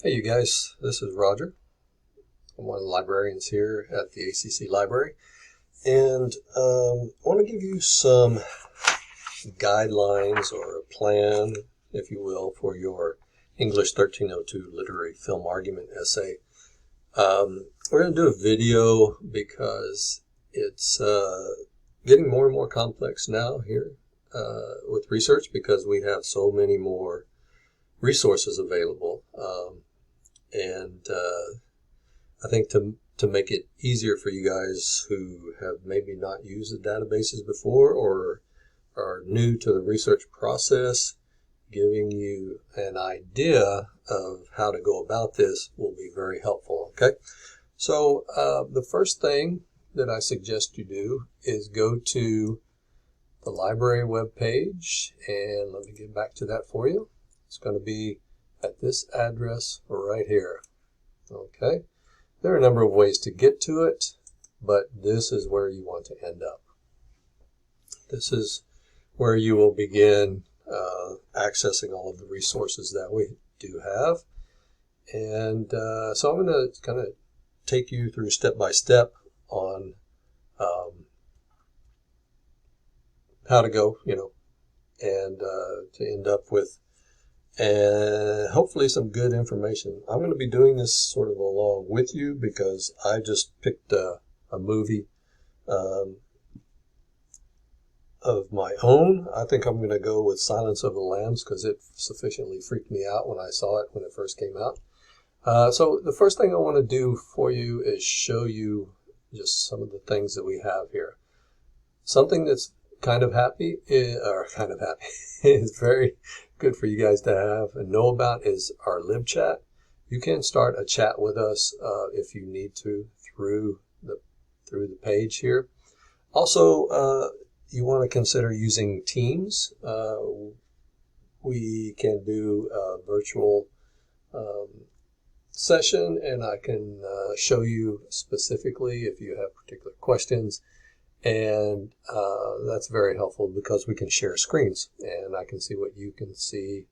Hey you guys, this is Roger. I'm one of the librarians here at the ACC Library, and I want to give you some guidelines or a plan, if you will, for your English 1302 Literary Film Argument Essay. We're going to do a video because it's getting more and more complex now here with research, because we have so many more resources available. I think to make it easier for you guys who have maybe not used the databases before or are new to the research process, giving you an idea of how to go about this will be very helpful, okay? So the first thing that I suggest you do is go to the library webpage, and let me get back to that for you. It's going to be at this address right here. Okay, there are a number of ways to get to it, but this is where you want to end up. This is where you will begin accessing all of the resources that we do have. And so I'm going to kind of take you through step by step on how to go, and to end up with hopefully some good information. I'm going to be doing this sort of along with you because I just picked a movie of my own. I think I'm going to go with Silence of the Lambs because it sufficiently freaked me out when I saw it when it first came out. So the first thing I want to do for you is show you just some of the things that we have here. Something that's kind of happy is very good for you guys to have and know about is our lib chat. You can start a chat with us if you need to through the page here. Also, you want to consider using Teams. We can do a virtual session, and I can show you specifically if you have particular questions. And that's very helpful because we can share screens and I can see what you can see,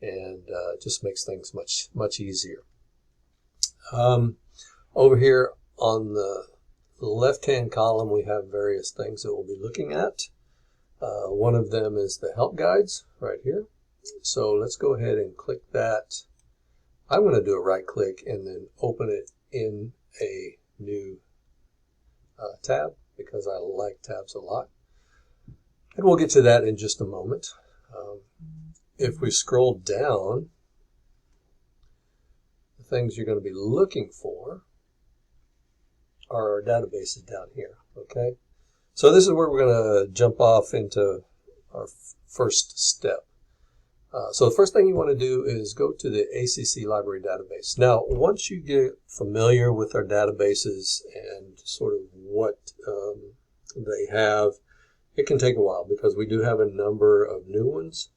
and it just makes things much easier. Over here on the left-hand column, we have various things that we'll be looking at. One of them is the help guides right here. So let's go ahead and click that. I'm going to do a right click and then open it in a new tab, because I like tabs a lot. And we'll get to that in just a moment. If we scroll down, the things you're going to be looking for are our databases down here, okay? So this is where we're going to jump off into our first step. So the first thing you want to do is go to the ACC Library database. Now, once you get familiar with our databases and sort of what they have, it can take a while because we do have a number of new ones.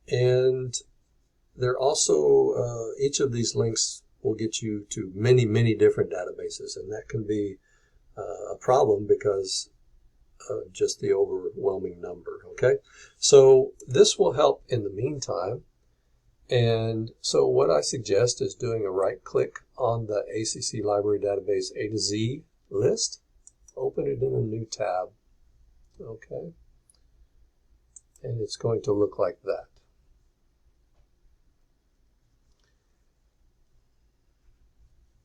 And they're also, each of these links will get you to many different databases, and that can be a problem because of just the overwhelming number, okay? So this will help in the meantime. And so what I suggest is doing a right click on the ACC Library Database A to Z list, open it in a new tab, okay? And it's going to look like that.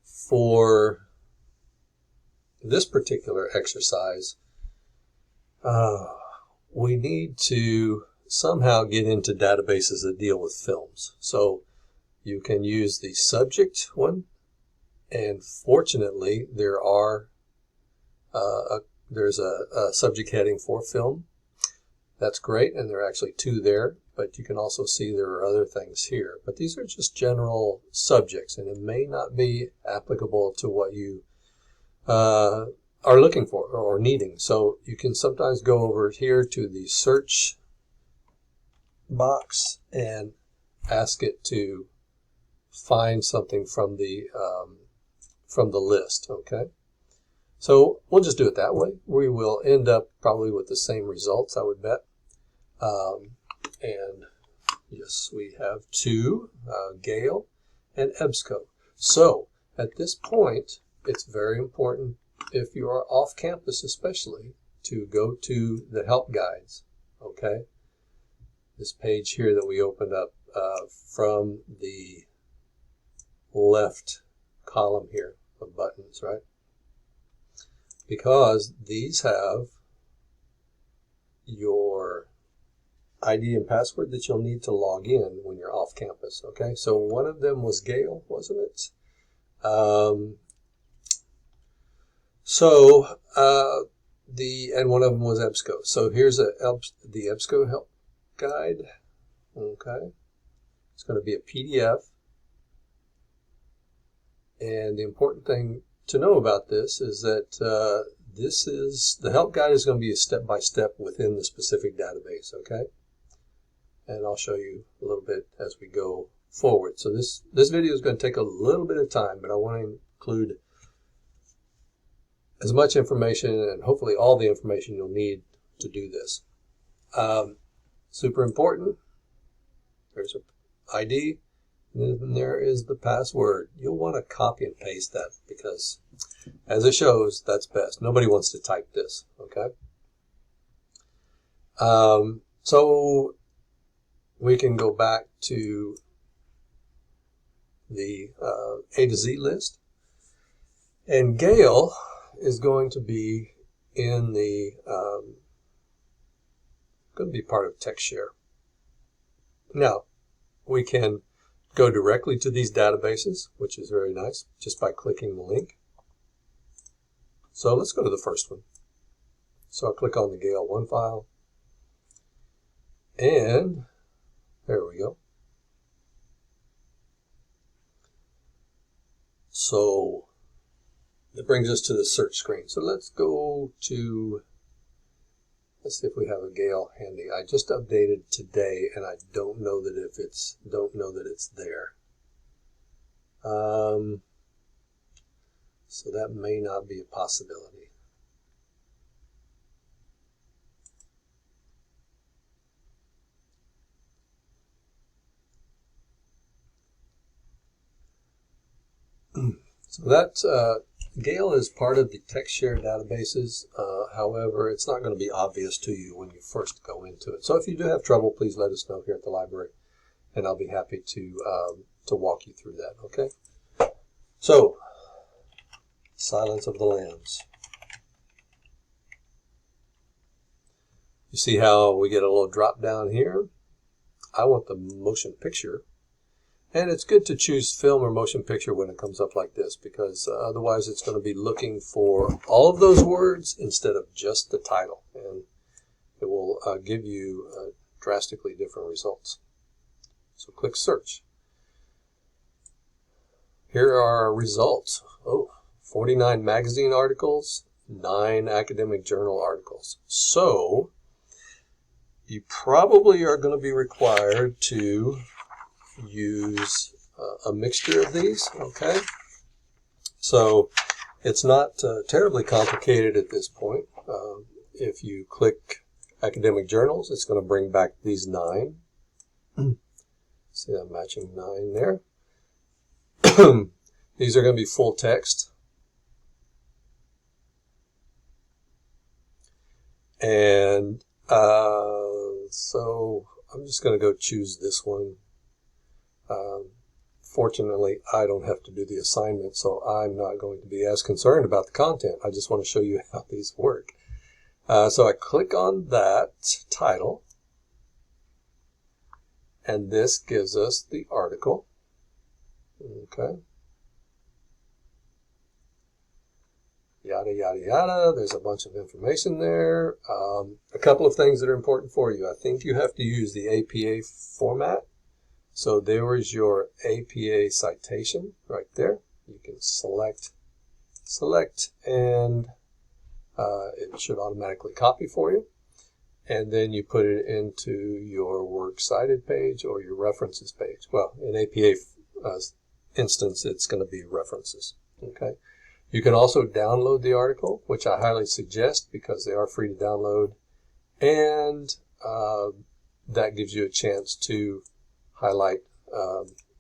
For this particular exercise, we need to somehow get into databases that deal with films. So you can use the subject one, and fortunately there are there's a subject heading for film. That's great, and there are actually two there, but you can also see there are other things here. But these are just general subjects, and it may not be applicable to what you are looking for or needing. So you can sometimes go over here to the search box and ask it to find something from the list, okay? So we'll just do it that way. We will end up probably with the same results, I would bet. And Yes, we have two, Gale and EBSCO. So at this point, it's very important, if you are off campus especially, to go to the help guides, okay? This page here that we opened up from the left column here of buttons, right? Because these have your ID and password that you'll need to log in when you're off campus, okay? So one of them was Gale, wasn't it? And one of them was EBSCO. So here's the EBSCO help guide, okay? It's going to be a PDF. And the important thing to know about this is that the help guide is going to be a step-by-step within the specific database, okay? And I'll show you a little bit as we go forward. So this video is going to take a little bit of time, but I want to include as much information and hopefully all the information you'll need to do this. Super important. There's an ID, and then there is the password. You'll want to copy and paste that because, as it shows, that's best. Nobody wants to type this, okay? So we can go back to the A to Z list, and Gale is going to be in the going to be part of TextShare. Now we can go directly to these databases, which is very nice, just by clicking the link. So let's go to the first one. So I'll click on the Gale 1 file, and there we go. So that brings us to the search screen. So let's go to, let's see if we have a Gale handy. I just updated today, and I don't know that it's there. So that may not be a possibility. So that Gale is part of the TextShare databases. However, it's not going to be obvious to you when you first go into it. So if you do have trouble, please let us know here at the library, and I'll be happy to walk you through that. Okay. So, Silence of the Lambs. You see how we get a little drop down here? I want the motion picture. And it's good to choose film or motion picture when it comes up like this, because otherwise it's going to be looking for all of those words instead of just the title. And it will give you drastically different results. So click search. Here are our results. 49 magazine articles, 9 academic journal articles. So you probably are going to be required to use a mixture of these, okay? So it's not terribly complicated at this point. If you click academic journals, it's going to bring back these 9. See that matching 9 there? These are going to be full text. And so I'm just going to go choose this one. Fortunately, I don't have to do the assignment, so I'm not going to be as concerned about the content. I just want to show you how these work. So I click on that title, and this gives us the article. Okay. Yada, yada, yada. There's a bunch of information there. A couple of things that are important for you. I think you have to use the APA format. So there is your APA citation right there. You can select, and it should automatically copy for you. And then you put it into your works cited page or your references page. Well, in APA instance, it's going to be references. Okay. You can also download the article, which I highly suggest because they are free to download. And that gives you a chance to highlight,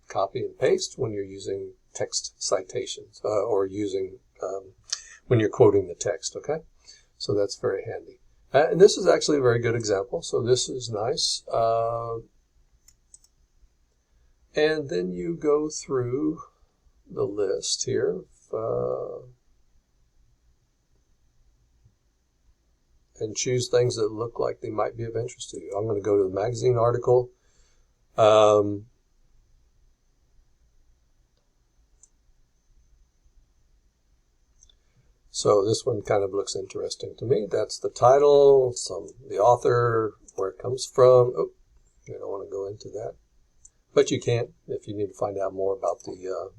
copy and paste when you're using text citations or using when you're quoting the text, okay? So that's very handy. And this is actually a very good example, so this is nice. And then you go through the list here and choose things that look like they might be of interest to you. I'm going to go to the magazine article. So this one kind of looks interesting to me. That's the title, the author, where it comes from. Oh, you don't want to go into that. But you can if you need to find out more about the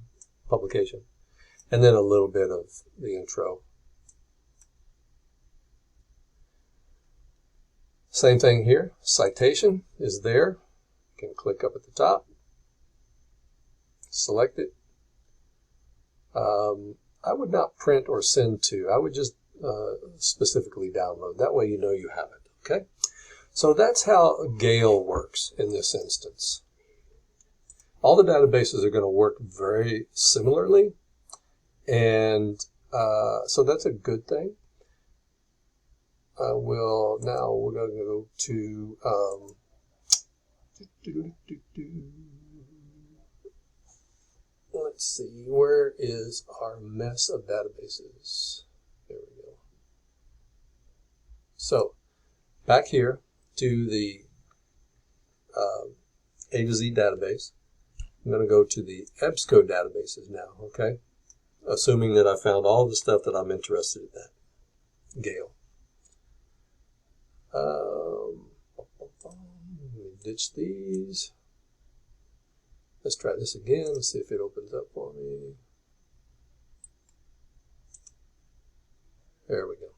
publication. And then a little bit of the intro. Same thing here. Citation is there. You can click up at the top. Select it. I would not print or send to. I would just specifically download. That way you know you have it. Okay? So that's how Gale works in this instance. All the databases are going to work very similarly, and so that's a good thing. Now we're going to go to let's see, where is our mess of databases? There we go. So back here to the A to Z database. I'm going to go to the EBSCO databases now, okay? Assuming that I found all the stuff that I'm interested in that. Gale. Let me ditch these. Let's try this again. Let's see if it opens up for me. There we go.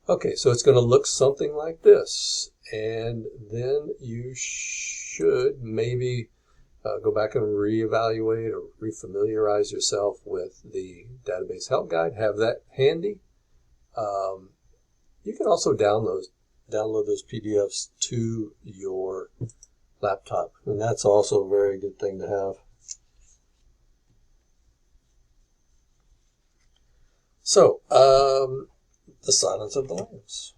Okay, so it's going to look something like this. And then you should maybe go back and reevaluate or refamiliarize yourself with the database help guide. Have that handy. You can also download those PDFs to your laptop, and that's also a very good thing to have. So, the Silence of the Lambs.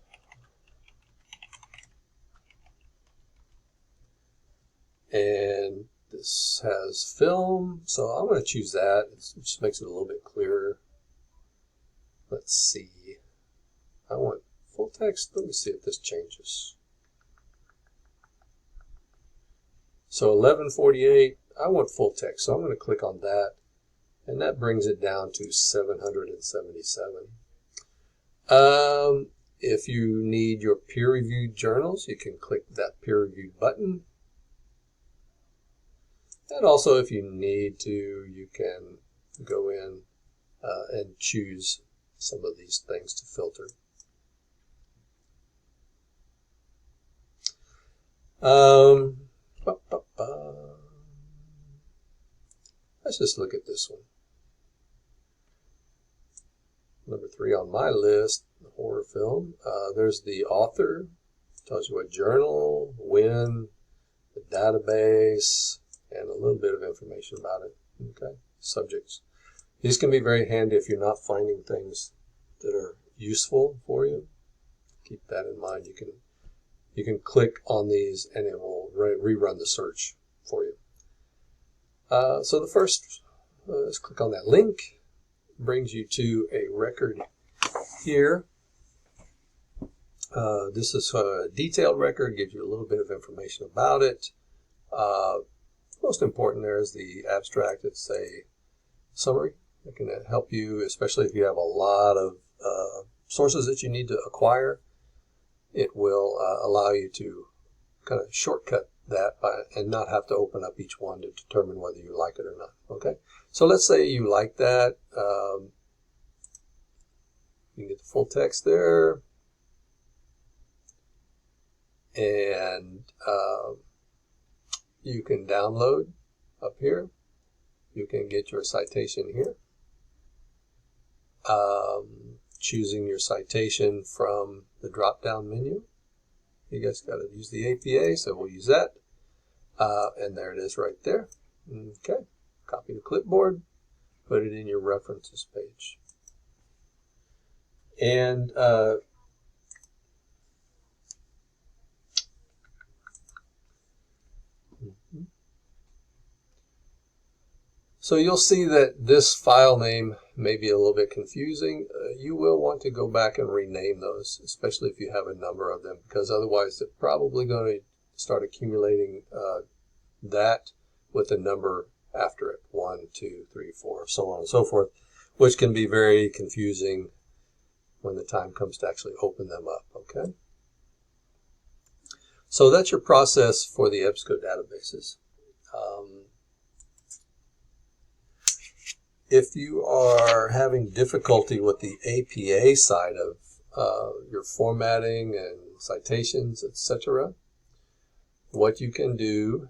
And this has film, so I'm going to choose that. It just makes it a little bit clearer. Let's see. I want full text. Let me see if this changes. So 1148, I want full text, so I'm going to click on that, and that brings it down to 777. If you need your peer-reviewed journals, you can click that peer-reviewed button. And also, if you need to, you can go in and choose some of these things to filter. Let's just look at this one. Number 3 on my list, the horror film. There's the author, tells you what journal, when, the database, and a little bit of information about it. Okay, subjects. These can be very handy if you're not finding things that are useful for you. Keep that in mind. You can click on these and it will rerun the search for you. So the first, let's click on that link. Brings you to a record here. This is a detailed record, gives you a little bit of information about it. Most important there is the abstract. It's a summary that can help you, especially if you have a lot of sources that you need to acquire. It will allow you to kind of shortcut that and not have to open up each one to determine whether you like it or not. Okay, so let's say you like that. You can get the full text there, and you can download up here. You can get your citation here. Choosing your citation from the drop-down menu. You guys got to use the APA, so we'll use that. And there it is right there. Okay, copy to clipboard, put it in your references page. And so you'll see that this file name may be a little bit confusing. You will want to go back and rename those, especially if you have a number of them, because otherwise they're probably going to start accumulating that with a number after it, 1, 2, 3, 4, so on and so forth, which can be very confusing when the time comes to actually open them up, okay? So that's your process for the EBSCO databases. If you are having difficulty with the APA side of your formatting and citations, etc., what you can do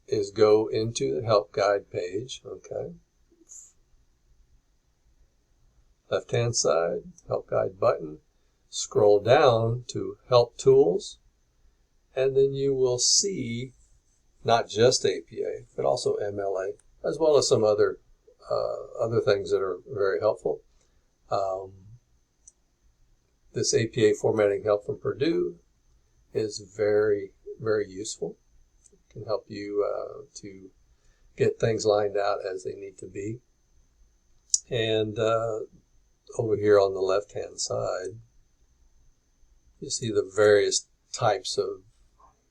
is go into the help guide page, okay? Left-hand side, help guide button, scroll down to help tools, and then you will see not just APA, but also MLA, as well as some other things that are very helpful. This APA formatting help from Purdue is very, very useful. It can help you to get things lined out as they need to be. And over here on the left-hand side, you see the various types of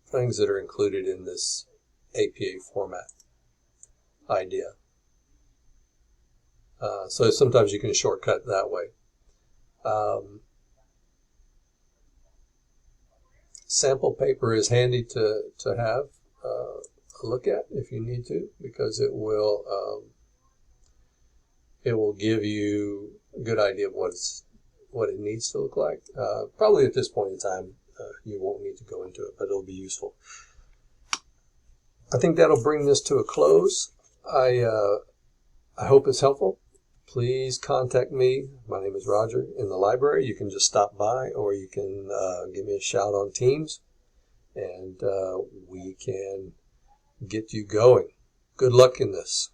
things that are included in this APA format idea. So sometimes you can shortcut that way. Sample paper is handy to have a look at if you need to, because it will give you a good idea of what it needs to look like. Probably at this point in time, you won't need to go into it, but it'll be useful. I think that'll bring this to a close. I hope it's helpful. Please contact me. My name is Roger in the library. You can just stop by, or you can give me a shout on Teams, and we can get you going. Good luck in this.